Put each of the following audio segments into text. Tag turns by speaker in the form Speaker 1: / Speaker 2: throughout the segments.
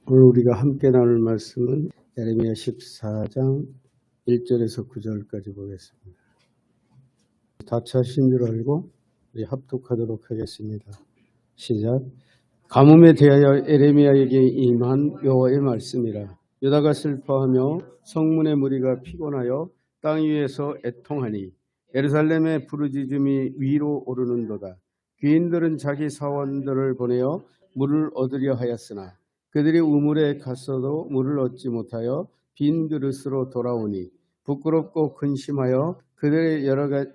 Speaker 1: 오늘 우리가 함께 나눌 말씀은 예레미야 14장 1절에서 9절까지 보겠습니다. 다 차신 줄 알고 우리 합독하도록 하겠습니다. 시작. 가뭄에 대하여 예레미야에게 임한 여호와의 말씀이라. 유다가 슬퍼하며 성문의 무리가 피곤하여 땅 위에서 애통하니 예루살렘의 부르짖음이 위로 오르는도다. 귀인들은 자기 사원들을 보내어 물을 얻으려 하였으나 그들이 우물에 갔어도 물을 얻지 못하여 빈 그릇으로 돌아오니 부끄럽고 근심하여 그들의 여러 가지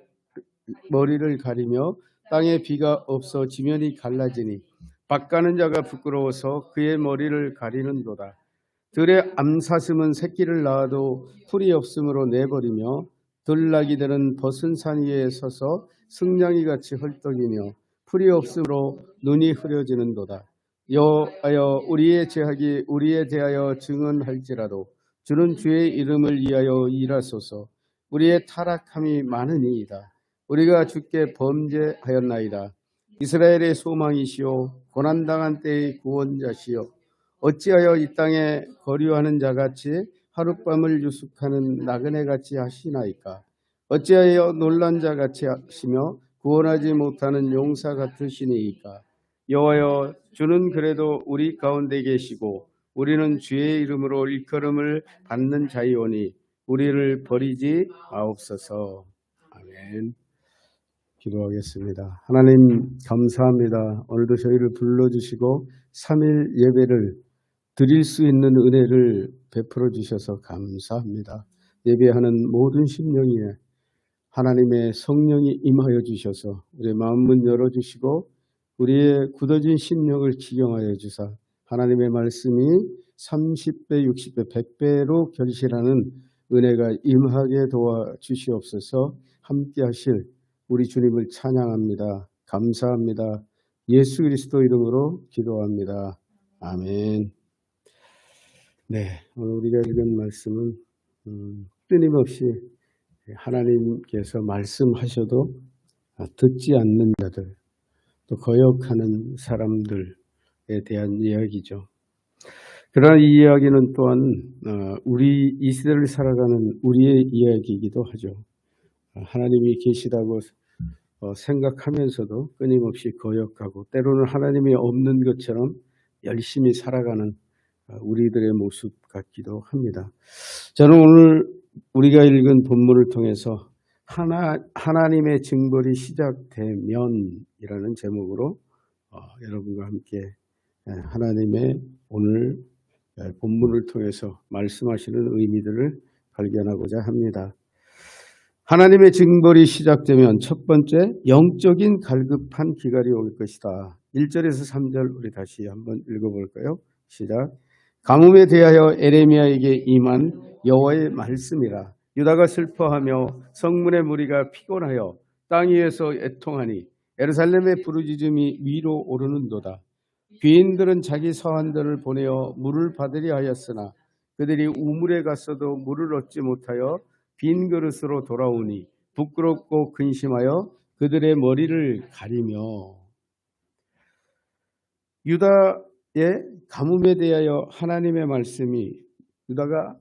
Speaker 1: 머리를 가리며 땅에 비가 없어 지면이 갈라지니 밭가는 자가 부끄러워서 그의 머리를 가리는도다. 들의 암사슴은 새끼를 낳아도 풀이 없으므로 내버리며 들나귀들은 벗은 산 위에 서서 승냥이같이 헐떡이며 풀이 없으므로 눈이 흐려지는도다. 여호와여, 우리의 죄악이 우리에 대하여 증언할지라도 주는 주의 이름을 위하여 일하소서. 우리의 타락함이 많으니이다. 우리가 주께 범죄하였나이다. 이스라엘의 소망이시오 고난당한 때의 구원자시오. 어찌하여 이 땅에 거류하는 자같이 하룻밤을 유숙하는 나그네같이 하시나이까. 어찌하여 놀란 자같이 하시며 구원하지 못하는 용사 같으시니이까. 여호와여, 주는 그래도 우리 가운데 계시고 우리는 주의 이름으로 일컬음을 받는 자이오니 우리를 버리지 마옵소서. 아멘. 기도하겠습니다. 하나님 감사합니다. 오늘도 저희를 불러주시고 3일 예배를 드릴 수 있는 은혜를 베풀어 주셔서 감사합니다. 예배하는 모든 심령에 하나님의 성령이 임하여 주셔서 우리의 마음문 열어주시고 우리의 굳어진 심령을 지경하여 주사 하나님의 말씀이 30배, 60배, 100배로 결실하는 은혜가 임하게 도와주시옵소서. 함께 하실 우리 주님을 찬양합니다. 감사합니다. 예수 그리스도 이름으로 기도합니다. 아멘. 네, 오늘 우리가 읽은 말씀은 끊임없이 하나님께서 말씀하셔도 듣지 않는 자들, 또 거역하는 사람들에 대한 이야기죠. 그러나 이 이야기는 또한 우리 이 시대를 살아가는 우리의 이야기이기도 하죠. 하나님이 계시다고 생각하면서도 끊임없이 거역하고 때로는 하나님이 없는 것처럼 열심히 살아가는 우리들의 모습 같기도 합니다. 저는 오늘 우리가 읽은 본문을 통해서 하나님의 징벌이 시작되면이라는 제목으로 여러분과 함께 하나님의 오늘 본문을 통해서 말씀하시는 의미들을 발견하고자 합니다. 하나님의 징벌이 시작되면 첫 번째 영적인 갈급한 기갈이 올 것이다. 1절에서 3절 우리 다시 한번 읽어볼까요? 시작. 가뭄에 대하여 예레미야에게 임한 여호와의 말씀이라. 유다가 슬퍼하며 성문의 무리가 피곤하여 땅 위에서 애통하니 예루살렘의 부르짖음이 위로 오르는도다. 귀인들은 자기 서한들을 보내어 물을 받으려 하였으나 그들이 우물에 갔어도 물을 얻지 못하여 빈 그릇으로 돌아오니 부끄럽고 근심하여 그들의 머리를 가리며. 유다의 가뭄에 대하여 하나님의 말씀이 유다가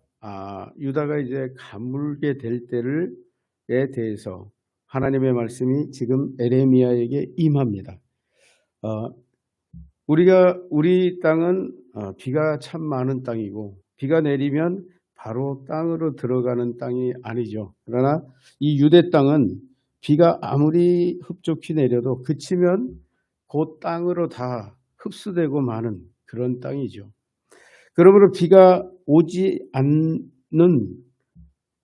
Speaker 1: 이제 가물게 될 때에 대해서 하나님의 말씀이 지금 에레미야에게 임합니다. 우리 땅은 비가 참 많은 땅이고 비가 내리면 바로 땅으로 들어가는 땅이 아니죠. 그러나 이 유대 땅은 비가 아무리 흡족히 내려도 그치면 그 땅으로 다 흡수되고 마는 그런 땅이죠. 그러므로 비가 오지 않는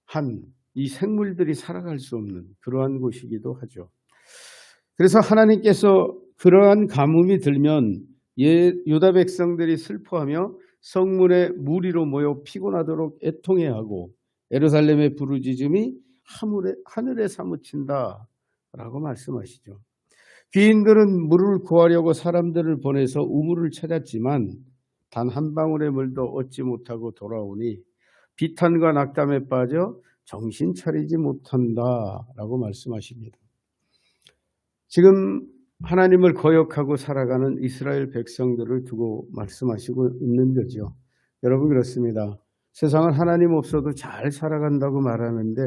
Speaker 1: 한 이 생물들이 살아갈 수 없는 그러한 곳이기도 하죠. 그래서 하나님께서 그러한 가뭄이 들면 유다 백성들이 슬퍼하며 성문에 무리로 모여 피곤하도록 애통해하고 예루살렘의 부르짖음이 하늘에 사무친다라고 말씀하시죠. 귀인들은 물을 구하려고 사람들을 보내서 우물을 찾았지만 단 한 방울의 물도 얻지 못하고 돌아오니 비탄과 낙담에 빠져 정신 차리지 못한다라고 말씀하십니다. 지금 하나님을 거역하고 살아가는 이스라엘 백성들을 두고 말씀하시고 있는 거죠. 여러분 그렇습니다. 세상은 하나님 없어도 잘 살아간다고 말하는데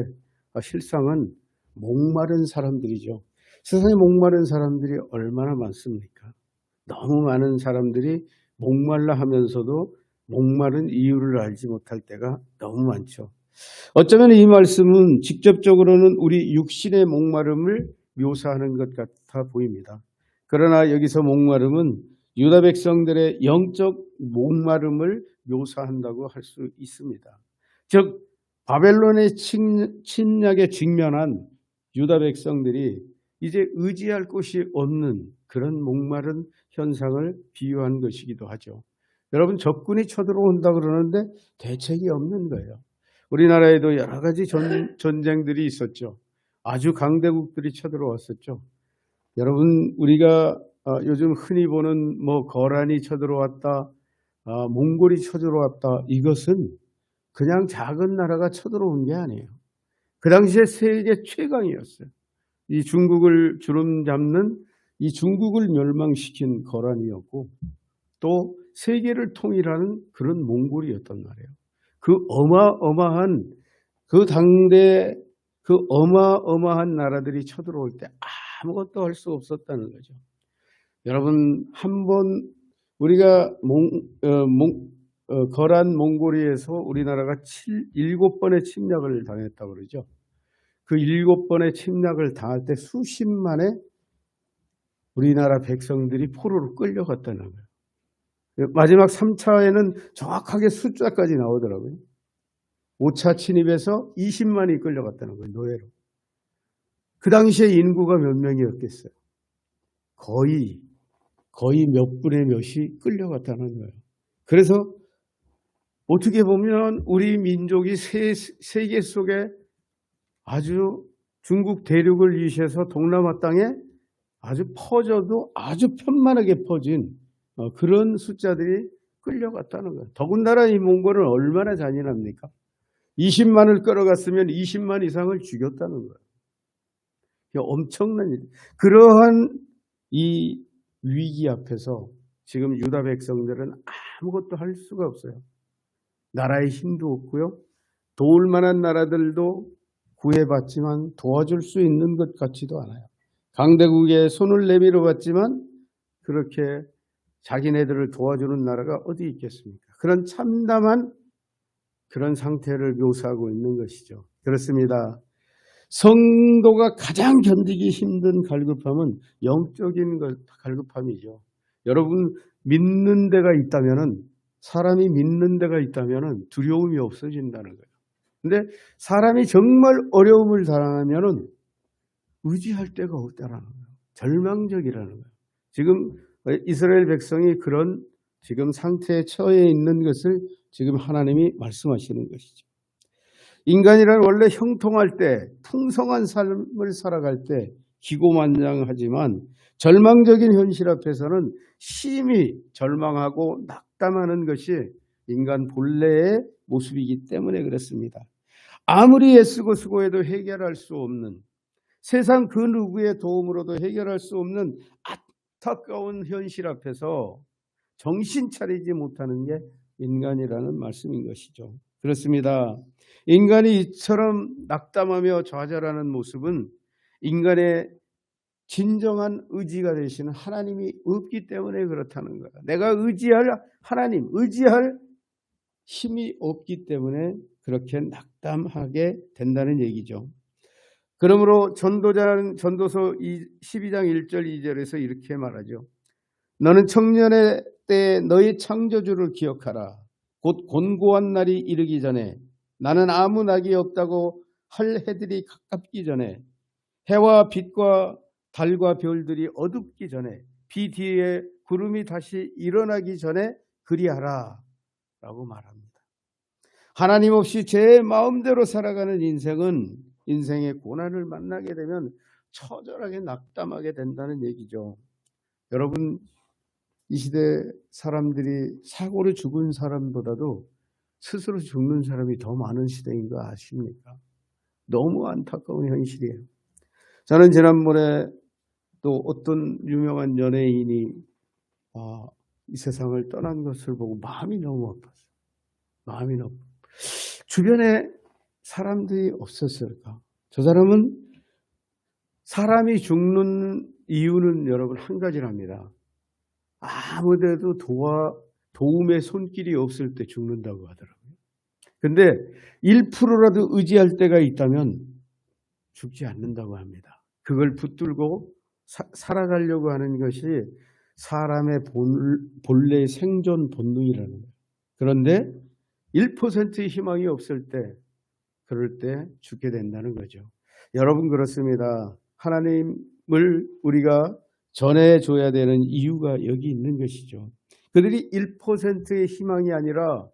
Speaker 1: 실상은 목마른 사람들이죠. 세상에 목마른 사람들이 얼마나 많습니까? 너무 많은 사람들이 목말라 하면서도 목마른 이유를 알지 못할 때가 너무 많죠. 어쩌면 이 말씀은 직접적으로는 우리 육신의 목마름을 묘사하는 것 같아 보입니다. 그러나 여기서 목마름은 유다 백성들의 영적 목마름을 묘사한다고 할 수 있습니다. 즉 바벨론의 침략에 직면한 유다 백성들이 이제 의지할 곳이 없는 그런 목마른 현상을 비유한 것이기도 하죠. 여러분 적군이 쳐들어온다 그러는데 대책이 없는 거예요. 우리나라에도 여러 가지 전쟁들이 있었죠. 아주 강대국들이 쳐들어왔었죠. 여러분 우리가 요즘 흔히 보는 거란이 쳐들어왔다, 몽골이 쳐들어왔다, 이것은 그냥 작은 나라가 쳐들어온 게 아니에요. 그 당시에 세계 최강이었어요. 이 중국을 주름 잡는 이 중국을 멸망시킨 거란이었고 또 세계를 통일하는 그런 몽골이었단 말이에요. 그 어마어마한 그 당대 그 어마어마한 나라들이 쳐들어올 때 아무것도 할 수 없었다는 거죠. 여러분 한번 우리가 거란 몽골이에서 우리나라가 7번의 침략을 당했다고 그러죠. 그 7번의 침략을 당할 때 수십만의 우리나라 백성들이 포로로 끌려갔다는 거예요. 마지막 3차에는 정확하게 숫자까지 나오더라고요. 5차 침입에서 20만이 끌려갔다는 거예요. 노예로. 그 당시에 인구가 몇 명이었겠어요? 거의 몇 분의 몇이 끌려갔다는 거예요. 그래서 어떻게 보면 우리 민족이 세계 속에 아주 중국 대륙을 위시해서 동남아 땅에 아주 퍼져도 아주 편만하게 퍼진 그런 숫자들이 끌려갔다는 거예요. 더군다나 이 몽골은 얼마나 잔인합니까? 20만을 끌어갔으면 20만 이상을 죽였다는 거예요. 엄청난 일. 그러한 이 위기 앞에서 지금 유다 백성들은 아무것도 할 수가 없어요. 나라의 힘도 없고요. 도울 만한 나라들도 구해봤지만 도와줄 수 있는 것 같지도 않아요. 강대국에 손을 내밀어 봤지만 그렇게 자기네들을 도와주는 나라가 어디 있겠습니까? 그런 참담한 그런 상태를 묘사하고 있는 것이죠. 그렇습니다. 성도가 가장 견디기 힘든 갈급함은 영적인 갈급함이죠. 여러분 믿는 데가 있다면은 사람이 믿는 데가 있다면은 두려움이 없어진다는 거예요. 근데 사람이 정말 어려움을 당하면은 의지할 데가 없다라는 거예요. 절망적이라는 거예요. 지금 이스라엘 백성이 그런 지금 상태에 처해 있는 것을 지금 하나님이 말씀하시는 것이죠. 인간이란 원래 형통할 때 풍성한 삶을 살아갈 때 기고만장하지만 절망적인 현실 앞에서는 심히 절망하고 낙담하는 것이 인간 본래의 모습이기 때문에 그렇습니다. 아무리 애쓰고 수고해도 해결할 수 없는 세상 그 누구의 도움으로도 해결할 수 없는 안타까운 현실 앞에서 정신 차리지 못하는 게 인간이라는 말씀인 것이죠. 그렇습니다. 인간이 이처럼 낙담하며 좌절하는 모습은 인간의 진정한 의지가 되시는 하나님이 없기 때문에 그렇다는 거예요. 내가 의지할 하나님, 의지할 힘이 없기 때문에 그렇게 낙담하게 된다는 얘기죠. 그러므로 전도서 12장 1절 2절에서 이렇게 말하죠. 너는 청년의 때에 너희 창조주를 기억하라. 곧 곤고한 날이 이르기 전에 나는 아무 낙이 없다고 할 해들이 가깝기 전에 해와 빛과 달과 별들이 어둡기 전에 비 뒤에 구름이 다시 일어나기 전에 그리하라 라고 말합니다. 하나님 없이 제 마음대로 살아가는 인생의 고난을 만나게 되면 처절하게 낙담하게 된다는 얘기죠. 여러분 이 시대 사람들이 사고로 죽은 사람보다도 스스로 죽는 사람이 더 많은 시대인 거 아십니까? 너무 안타까운 현실이에요. 저는 지난번에 또 어떤 유명한 연예인이 이 세상을 떠난 것을 보고 마음이 너무 아팠어요. 마음이 너무. 주변에 사람들이 없었을까? 저 사람은 사람이 죽는 이유는 여러분 한 가지랍니다. 아무데도 도움의 손길이 없을 때 죽는다고 하더라고요. 근데 1%라도 의지할 때가 있다면 죽지 않는다고 합니다. 그걸 붙들고 살아가려고 하는 것이 사람의 본래 생존 본능이라는 거예요. 그런데 1%의 희망이 없을 때, 그럴 때 죽게 된다는 거죠. 여러분 그렇습니다. 하나님을 우리가 전해줘야 되는 이유가 여기 있는 것이죠. 그들이 1%의 희망이 아니라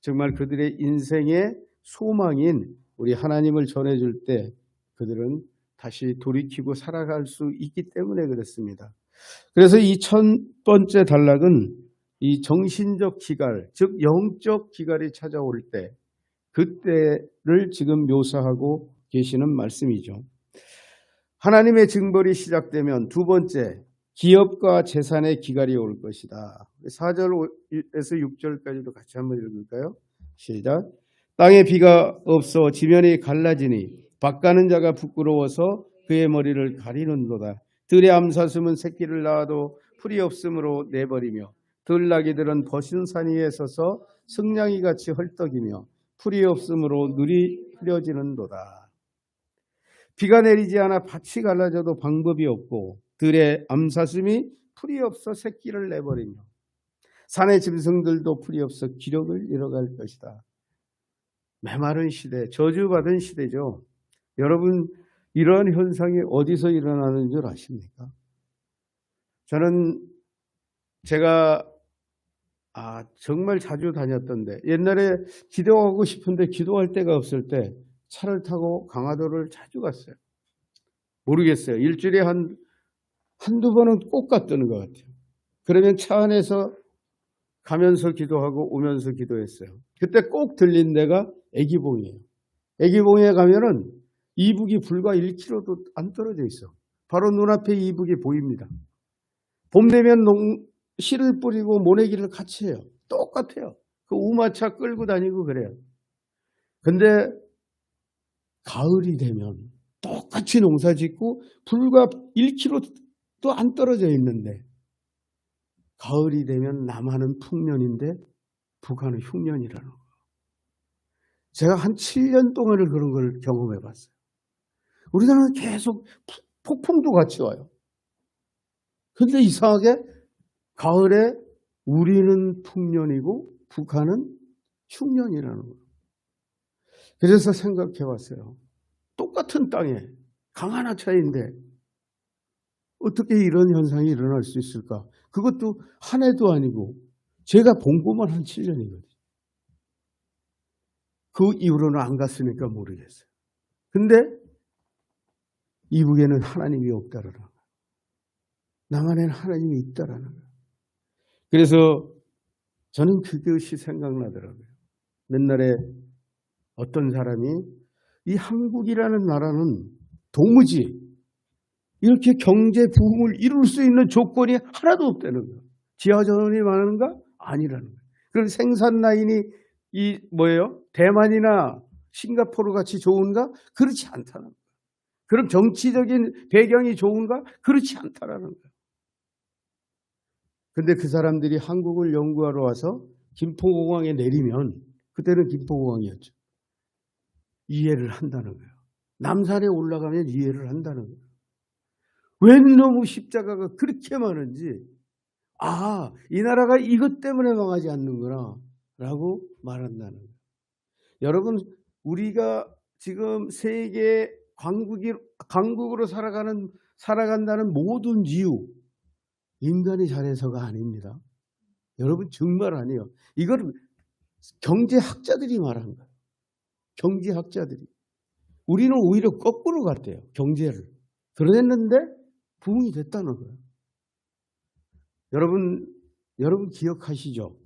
Speaker 1: 정말 그들의 인생의 소망인 우리 하나님을 전해줄 때 그들은 다시 돌이키고 살아갈 수 있기 때문에 그렇습니다. 그래서 이 첫 번째 단락은 이 정신적 기갈, 즉 영적 기갈이 찾아올 때, 그때를 지금 묘사하고 계시는 말씀이죠. 하나님의 징벌이 시작되면 두 번째, 기업과 재산의 기갈이 올 것이다. 4절에서 6절까지도 같이 한번 읽을까요? 시작. 땅에 비가 없어 지면이 갈라지니 밭가는 자가 부끄러워서 그의 머리를 가리는도다. 들의 암사슴은 새끼를 낳아도 풀이 없으므로 내버리며 들나귀들은 버신 산 위에 서서 승냥이같이 헐떡이며 풀이 없으므로 눈이 흐려지는도다. 비가 내리지 않아 밭이 갈라져도 방법이 없고 들의 암사슴이 풀이 없어 새끼를 내버리며 산의 짐승들도 풀이 없어 기력을 잃어갈 것이다. 메마른 시대, 저주받은 시대죠. 여러분 이러한 현상이 어디서 일어나는 줄 아십니까? 제가 정말 자주 다녔던데, 옛날에 기도하고 싶은데 기도할 데가 없을 때 차를 타고 강화도를 자주 갔어요. 모르겠어요. 일주일에 한두 번은 꼭 갔던 것 같아요. 그러면 차 안에서 가면서 기도하고 오면서 기도했어요. 그때 꼭 들린 데가 애기봉이에요. 애기봉에 가면은 이북이 불과 1km도 안 떨어져 있어. 바로 눈앞에 이북이 보입니다. 봄 되면 씨를 뿌리고 모내기를 같이 해요. 똑같아요. 그 우마차 끌고 다니고 그래요. 근데 가을이 되면 똑같이 농사 짓고 불과 1km도 안 떨어져 있는데, 가을이 되면 남한은 풍년인데 북한은 흉년이라는 거예요. 제가 한 7년 동안을 그런 걸 경험해 봤어요. 우리나라는 계속 폭풍도 같이 와요. 근데 이상하게 가을에 우리는 풍년이고 북한은 흉년이라는 거예요. 그래서 생각해 봤어요. 똑같은 땅에 강 하나 차이인데 어떻게 이런 현상이 일어날 수 있을까? 그것도 한 해도 아니고 제가 본 것만 한 7년이거든요. 그 이후로는 안 갔으니까 모르겠어요. 근데 이북에는 하나님이 없다라는 거예요. 남한에는 하나님이 있다라는 거예요. 그래서 저는 그것이 생각나더라고요. 옛날에 어떤 사람이 이 한국이라는 나라는 도무지 이렇게 경제 부흥을 이룰 수 있는 조건이 하나도 없다는 거예요. 지하전이 많은가? 아니라는 거예요. 그럼 생산 라인이 대만이나 싱가포르 같이 좋은가? 그렇지 않다는 거예요. 그럼 정치적인 배경이 좋은가? 그렇지 않다라는 거예요. 근데 그 사람들이 한국을 연구하러 와서 김포공항에 내리면, 그때는 김포공항이었죠. 이해를 한다는 거예요. 남산에 올라가면 이해를 한다는 거예요. 왜 너무 십자가가 그렇게 많은지, 이 나라가 이것 때문에 망하지 않는구나 라고 말한다는 거예요. 여러분, 우리가 지금 세계 강국으로 살아간다는 모든 이유, 인간이 잘해서가 아닙니다. 여러분 정말 아니에요. 이걸 경제학자들이 말한 거예요. 경제학자들이. 우리는 오히려 거꾸로 갔대요. 경제를. 그랬는데 부흥이 됐다는 거예요. 여러분 기억하시죠?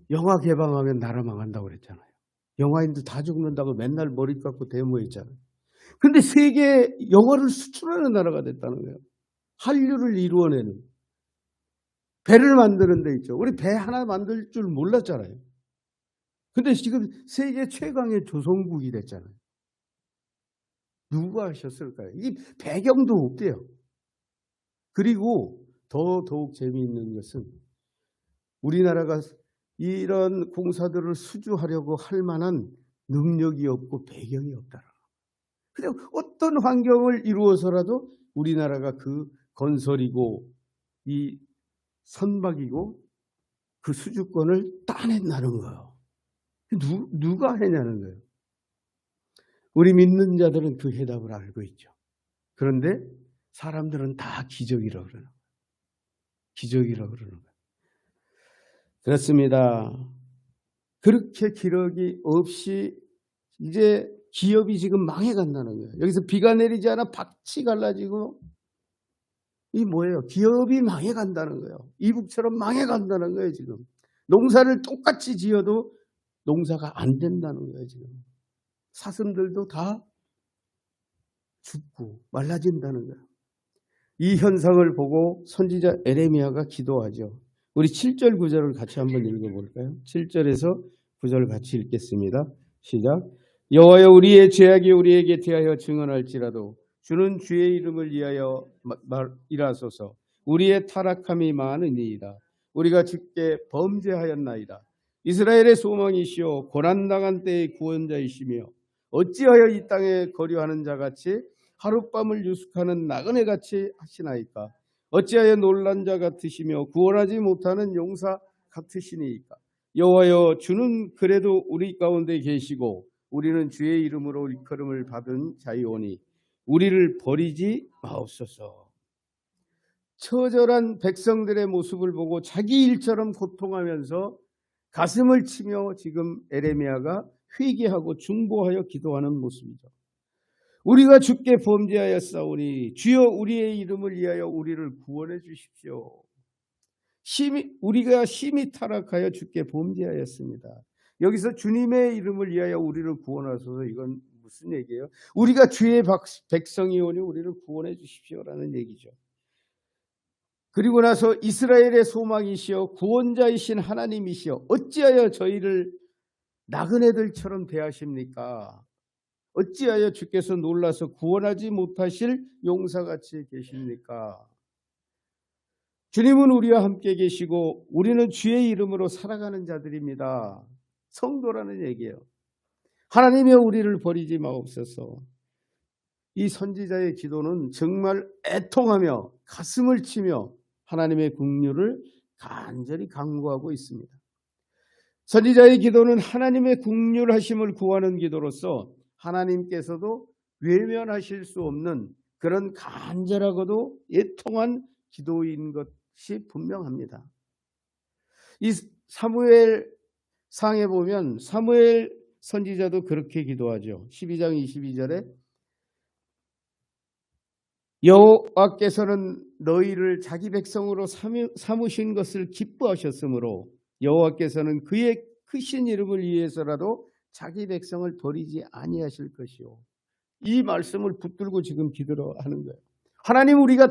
Speaker 1: 영화 개방하면 나라 망한다고 그랬잖아요. 영화인들 다 죽는다고 맨날 머리 깎고 데모했잖아요. 근데 세계 영어를 수출하는 나라가 됐다는 거예요. 한류를 이루어내는. 배를 만드는 데 있죠. 우리 배 하나 만들 줄 몰랐잖아요. 근데 지금 세계 최강의 조선국이 됐잖아요. 누가 하셨을까요? 이 배경도 없대요. 그리고 더더욱 재미있는 것은 우리나라가 이런 공사들을 수주하려고 할 만한 능력이 없고 배경이 없다라. 그냥 어떤 환경을 이루어서라도 우리나라가 그 건설이고 이 선박이고 그 수주권을 따낸다는 거예요. 누가 해냐는 거예요. 우리 믿는 자들은 그 해답을 알고 있죠. 그런데 사람들은 다 기적이라고 그러는 거예요. 기적이라고 그러는 거예요. 그렇습니다. 그렇게 기력이 없이 이제 기업이 지금 망해간다는 거예요. 여기서 비가 내리지 않아 밭이 갈라지고 이 뭐예요? 기업이 망해간다는 거예요. 이북처럼 망해간다는 거예요. 지금 농사를 똑같이 지어도 농사가 안 된다는 거예요. 지금 사슴들도 다 죽고 말라진다는 거예요. 이 현상을 보고 선지자 에레미야가 기도하죠. 우리 7절 9절을 같이 한번 읽어볼까요? 7절에서 9절 같이 읽겠습니다. 시작. 여호와여, 우리의 죄악이 우리에게 대하여 증언할지라도 주는 주의 이름을 위하여 일하소서. 우리의 타락함이 많으니이다. 우리가 주께 범죄하였나이다. 이스라엘의 소망이시오 고난당한 때의 구원자이시며 어찌하여 이 땅에 거류하는 자같이 하룻밤을 유숙하는 나그네같이 하시나이까. 어찌하여 놀란 자 같으시며 구원하지 못하는 용사 같으시니이까. 여호와여, 주는 그래도 우리 가운데 계시고 우리는 주의 이름으로 일컬음을 받은 자이오니 우리를 버리지 마옵소서. 처절한 백성들의 모습을 보고 자기 일처럼 고통하면서 가슴을 치며 지금 에레미야가 회개하고 중보하여 기도하는 모습이죠. 우리가 주께 범죄하였사오니 주여 우리의 이름을 위하여 우리를 구원해 주십시오. 우리가 심히 타락하여 주께 범죄하였습니다. 여기서 주님의 이름을 위하여 우리를 구원하소서, 이건 무슨 얘기예요? 우리가 주의 백성이오니 우리를 구원해 주십시오라는 얘기죠. 그리고 나서 이스라엘의 소망이시여 구원자이신 하나님이시여 어찌하여 저희를 나그네들처럼 대하십니까? 어찌하여 주께서 놀라서 구원하지 못하실 용사같이 계십니까? 주님은 우리와 함께 계시고 우리는 주의 이름으로 살아가는 자들입니다. 성도라는 얘기예요. 하나님이여 우리를 버리지 마옵소서. 이 선지자의 기도는 정말 애통하며 가슴을 치며 하나님의 긍휼을 간절히 간구하고 있습니다. 선지자의 기도는 하나님의 긍휼하심을 구하는 기도로서 하나님께서도 외면하실 수 없는 그런 간절하고도 애통한 기도인 것이 분명합니다. 이 사무엘 상에 보면 사무엘 선지자도 그렇게 기도하죠. 12장 22절에 여호와께서는 너희를 자기 백성으로 삼으신 것을 기뻐하셨으므로 여호와께서는 그의 크신 이름을 위해서라도 자기 백성을 버리지 아니하실 것이요. 이 말씀을 붙들고 지금 기도하는 거예요. 하나님, 우리가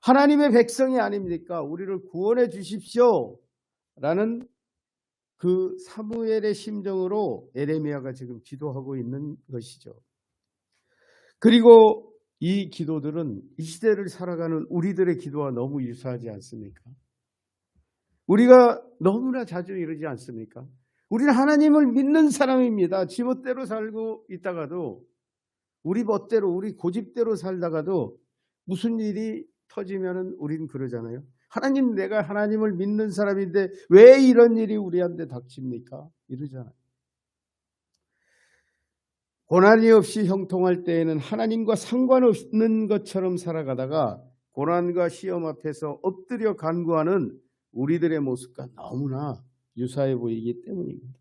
Speaker 1: 하나님의 백성이 아닙니까? 우리를 구원해 주십시오 라는 그 사무엘의 심정으로 에레미야가 지금 기도하고 있는 것이죠. 그리고 이 기도들은 이 시대를 살아가는 우리들의 기도와 너무 유사하지 않습니까? 우리가 너무나 자주 이러지 않습니까? 우리는 하나님을 믿는 사람입니다. 지멋대로 살고 있다가도 우리 멋대로 우리 고집대로 살다가도 무슨 일이 터지면은 우리는 그러잖아요. 하나님, 내가 하나님을 믿는 사람인데 왜 이런 일이 우리한테 닥칩니까? 이러잖아요. 고난이 없이 형통할 때에는 하나님과 상관없는 것처럼 살아가다가 고난과 시험 앞에서 엎드려 간구하는 우리들의 모습과 너무나 유사해 보이기 때문입니다.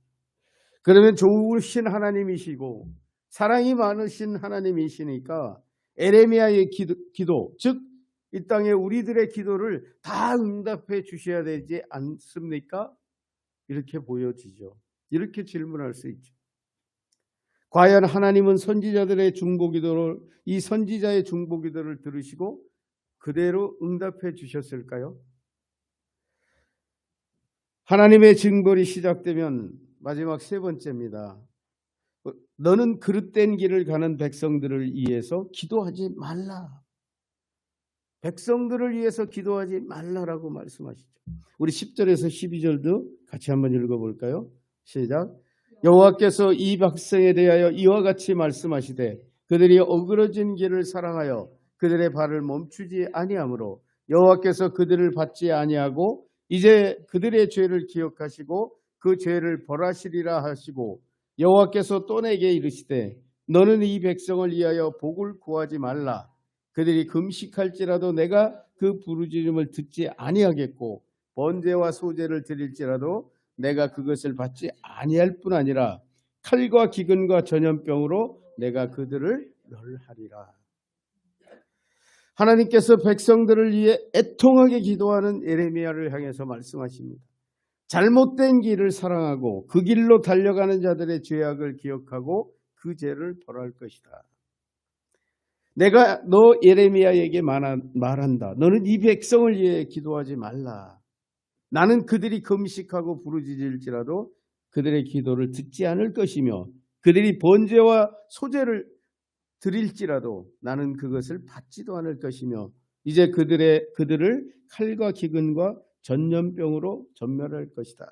Speaker 1: 그러면 좋으신 하나님이시고 사랑이 많으신 하나님이시니까 에레미야의 기도, 즉 이 땅에 우리들의 기도를 다 응답해 주셔야 되지 않습니까? 이렇게 보여지죠. 이렇게 질문할 수 있죠. 과연 하나님은 선지자들의 중보기도를, 이 선지자의 중보기도를 들으시고 그대로 응답해 주셨을까요? 하나님의 징벌이 시작되면 마지막 세 번째입니다. 너는 그릇된 길을 가는 백성들을 위해서 기도하지 말라. 백성들을 위해서 기도하지 말라라고 말씀하시죠. 우리 10절에서 12절도 같이 한번 읽어볼까요? 시작. 여호와께서 이 백성에 대하여 이와 같이 말씀하시되 그들이 어그러진 길을 사랑하여 그들의 발을 멈추지 아니하므로 여호와께서 그들을 받지 아니하고 이제 그들의 죄를 기억하시고 그 죄를 벌하시리라 하시고 여호와께서 또 내게 이르시되 너는 이 백성을 위하여 복을 구하지 말라. 그들이 금식할지라도 내가 그 부르짖음을 듣지 아니하겠고 번제와 소제를 드릴지라도 내가 그것을 받지 아니할 뿐 아니라 칼과 기근과 전염병으로 내가 그들을 멸하리라. 하나님께서 백성들을 위해 애통하게 기도하는 예레미야를 향해서 말씀하십니다. 잘못된 길을 사랑하고 그 길로 달려가는 자들의 죄악을 기억하고 그 죄를 벌할 것이다. 내가 너 예레미야에게 말한다. 너는 이 백성을 위해 기도하지 말라. 나는 그들이 금식하고 부르짖을지라도 그들의 기도를 듣지 않을 것이며 그들이 번제와 소제를 드릴지라도 나는 그것을 받지도 않을 것이며 이제 그들을 칼과 기근과 전염병으로 전멸할 것이다.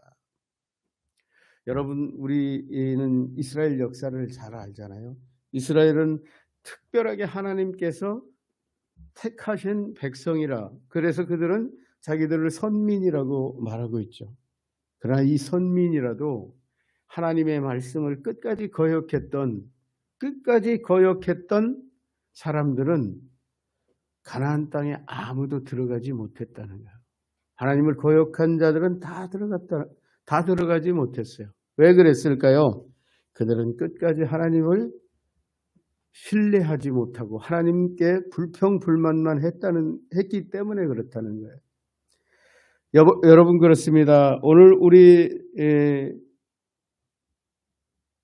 Speaker 1: 여러분, 우리는 이스라엘 역사를 잘 알잖아요. 이스라엘은 특별하게 하나님께서 택하신 백성이라, 그래서 그들은 자기들을 선민이라고 말하고 있죠. 그러나 이 선민이라도 하나님의 말씀을 끝까지 거역했던 사람들은 가나안 땅에 아무도 들어가지 못했다는 거예요. 하나님을 거역한 자들은 다 들어가지 못했어요. 왜 그랬을까요? 그들은 끝까지 하나님을 신뢰하지 못하고 하나님께 불평불만만 했기 때문에 그렇다는 거예요. 여러분, 그렇습니다. 오늘 우리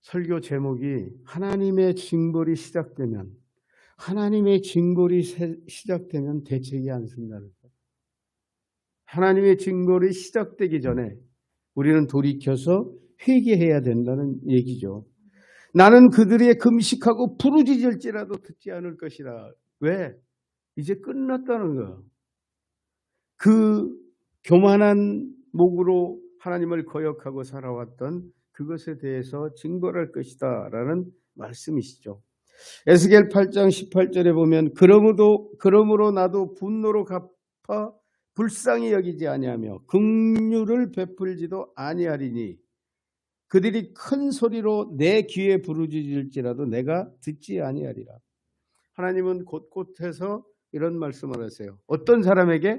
Speaker 1: 설교 제목이 하나님의 징벌이 시작되면 대책이 안 쓴다는 거예요. 하나님의 징벌이 시작되기 전에 우리는 돌이켜서 회개해야 된다는 얘기죠. 나는 그들의 금식하고 부르짖을지라도 듣지 않을 것이라. 왜? 이제 끝났다는 거예요. 그 교만한 목으로 하나님을 거역하고 살아왔던 그것에 대해서 징벌할 것이다 라는 말씀이시죠. 에스겔 8장 18절에 보면 그러므로 나도 분노로 갚아 불쌍히 여기지 아니하며 긍휼을 베풀지도 아니하리니 그들이 큰 소리로 내 귀에 부르짖을지라도 내가 듣지 아니하리라. 하나님은 곳곳에서 이런 말씀을 하세요. 어떤 사람에게?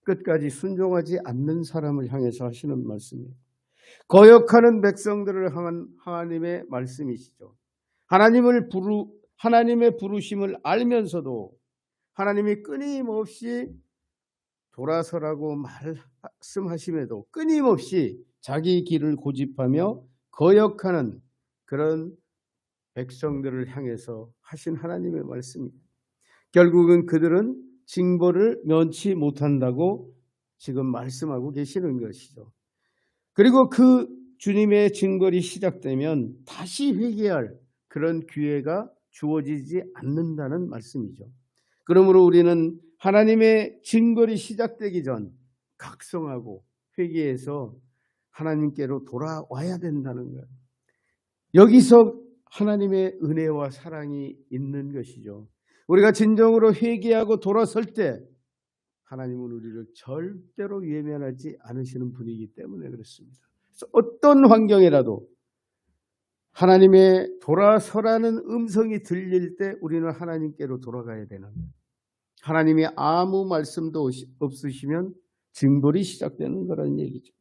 Speaker 1: 끝까지 순종하지 않는 사람을 향해서 하시는 말씀이에요. 거역하는 백성들을 향한 하나님의 말씀이시죠. 하나님의 부르심을 알면서도 하나님이 끊임없이 돌아서라고 말씀하심에도 끊임없이 자기 길을 고집하며 거역하는 그런 백성들을 향해서 하신 하나님의 말씀입니다. 결국은 그들은 징벌을 면치 못한다고 지금 말씀하고 계시는 것이죠. 그리고 그 주님의 징벌이 시작되면 다시 회개할 그런 기회가 주어지지 않는다는 말씀이죠. 그러므로 우리는 하나님의 징벌이 시작되기 전 각성하고 회개해서 하나님께로 돌아와야 된다는 거예요. 여기서 하나님의 은혜와 사랑이 있는 것이죠. 우리가 진정으로 회개하고 돌아설 때 하나님은 우리를 절대로 외면하지 않으시는 분이기 때문에 그렇습니다. 그래서 어떤 환경이라도 하나님의 돌아서라는 음성이 들릴 때 우리는 하나님께로 돌아가야 되는 거예요. 하나님이 아무 말씀도 없으시면 징벌이 시작되는 거라는 얘기죠.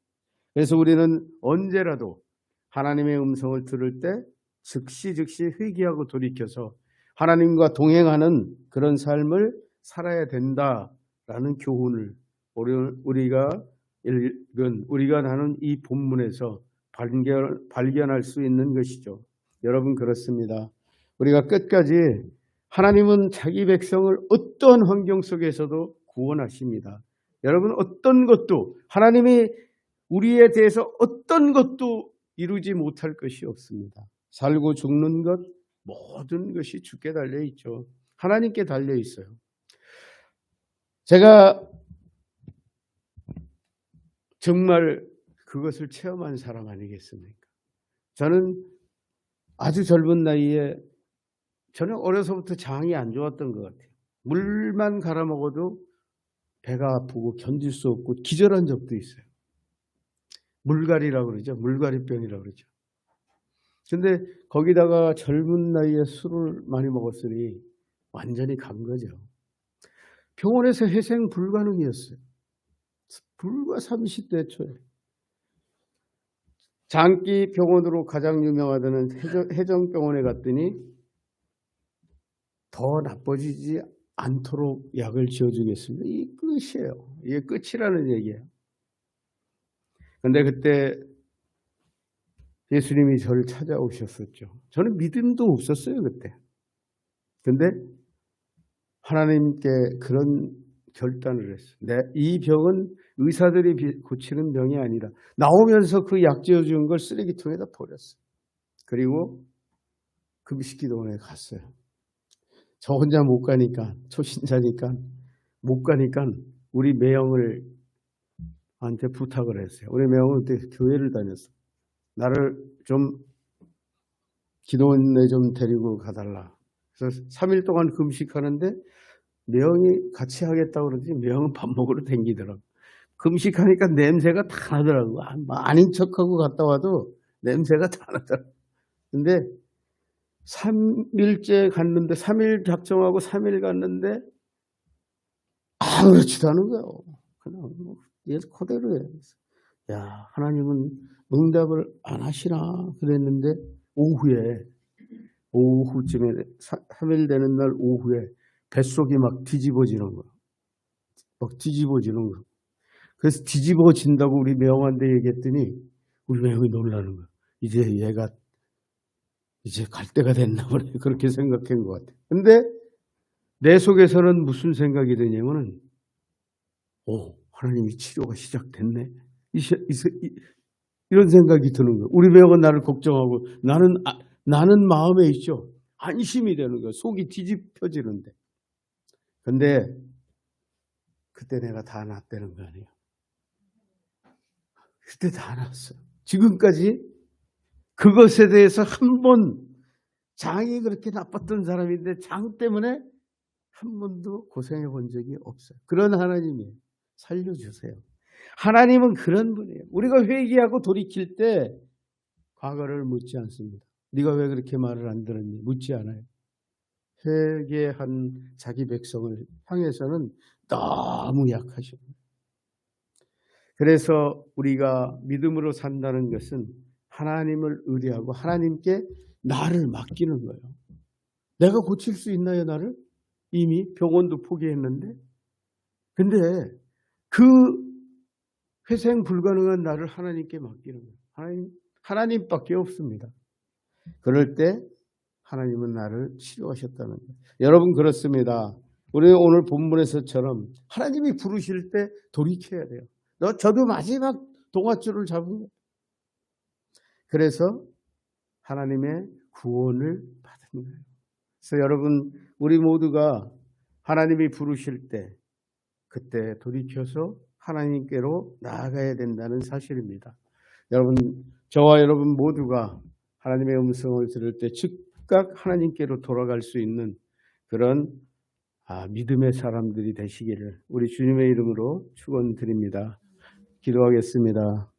Speaker 1: 그래서 우리는 언제라도 하나님의 음성을 들을 때 즉시 회개하고 돌이켜서 하나님과 동행하는 그런 삶을 살아야 된다라는 교훈을 우리가 나눈 이 본문에서 발견할 수 있는 것이죠. 여러분 그렇습니다. 우리가 끝까지 하나님은 자기 백성을 어떤 환경 속에서도 구원하십니다. 여러분 어떤 것도 하나님이 우리에 대해서 어떤 것도 이루지 못할 것이 없습니다. 살고 죽는 것 모든 것이 주께 달려 있죠. 하나님께 달려 있어요. 제가 정말 그것을 체험한 사람 아니겠습니까? 저는 아주 젊은 나이에 저는 어려서부터 장이 안 좋았던 것 같아요. 물만 갈아 먹어도 배가 아프고 견딜 수 없고 기절한 적도 있어요. 물갈이라고 그러죠. 물갈이병이라고 그러죠. 근데 거기다가 젊은 나이에 술을 많이 먹었으니 완전히 간 거죠. 병원에서 회생 불가능이었어요. 불과 30대 초에. 장기 병원으로 가장 유명하다는 해정병원에 갔더니 더 나빠지지 않도록 약을 지어주겠습니다. 이게 끝이에요. 이게 끝이라는 얘기예요. 그런데 그때 예수님이 저를 찾아오셨었죠. 저는 믿음도 없었어요, 그때. 근데 하나님께 그런 결단을 했어요. 이 병은 의사들이 고치는 병이 아니라 나오면서 그 약 지어준 걸 쓰레기통에다 버렸어요. 그리고 금식기도원에 갔어요. 저 혼자 못 가니까, 초신자니까 못 가니까 우리 매형을 한테 부탁을 했어요. 우리 매형은 그때 교회를 다녔어. 나를 좀 기도원에 좀 데리고 가달라. 그래서 3일 동안 금식하는데 매형이 같이 하겠다고 그러지 매형은 밥 먹으러 댕기더라고. 금식하니까 냄새가 다 나더라고. 아닌 척하고 갔다 와도 냄새가 다 나더라고. 근데 3일째 갔는데 3일 작정하고 3일 갔는데 아무렇지도 않은 거예요. 그냥 그대로 해. 야, 하나님은 응답을 안 하시나 그랬는데 오후쯤에 3일 되는 날 오후에 뱃속이 막 뒤집어지는 거야. 막 뒤집어지는 거야. 그래서 뒤집어진다고 우리 매형한테 얘기했더니 우리 매형이 놀라는 거야. 이제 얘가 이제 갈 때가 됐나 보네. 그렇게 생각한 것 같아. 근데 내 속에서는 무슨 생각이 드냐면은 하나님이 치료가 시작됐네. 이런 생각이 드는 거예요. 우리 매형은 나를 걱정하고 나는 마음에 있죠. 안심이 되는 거예요. 속이 뒤집혀지는데. 근데 그때 내가 다 낫다는 거 아니에요. 그때 다 낫어요. 지금까지 그것에 대해서 한 번 장이 그렇게 나빴던 사람인데 장 때문에 한 번도 고생해 본 적이 없어요. 그런 하나님이에요. 살려주세요. 하나님은 그런 분이에요. 우리가 회개하고 돌이킬 때 과거를 묻지 않습니다. 네가 왜 그렇게 말을 안 들었니? 묻지 않아요. 회개한 자기 백성을 향해서는 너무 약하십니다. 그래서 우리가 믿음으로 산다는 것은 하나님을 의뢰하고 하나님께 나를 맡기는 거예요. 내가 고칠 수 있나요, 나를? 이미 병원도 포기했는데. 근데 그 회생 불가능한 나를 하나님께 맡기는 거예요. 하나님밖에 없습니다. 그럴 때 하나님은 나를 치료하셨다는 거예요. 여러분 그렇습니다. 우리 오늘 본문에서처럼 하나님이 부르실 때 돌이켜야 돼요. 저도 마지막 동아줄을 잡은 거예요. 그래서 하나님의 구원을 받은 거예요. 그래서 여러분 우리 모두가 하나님이 부르실 때 그때 돌이켜서 하나님께로 나아가야 된다는 사실입니다. 여러분 저와 여러분 모두가 하나님의 음성을 들을 때 즉각 하나님께로 돌아갈 수 있는 그런 믿음의 사람들이 되시기를 우리 주님의 이름으로 축원드립니다. 기도하겠습니다.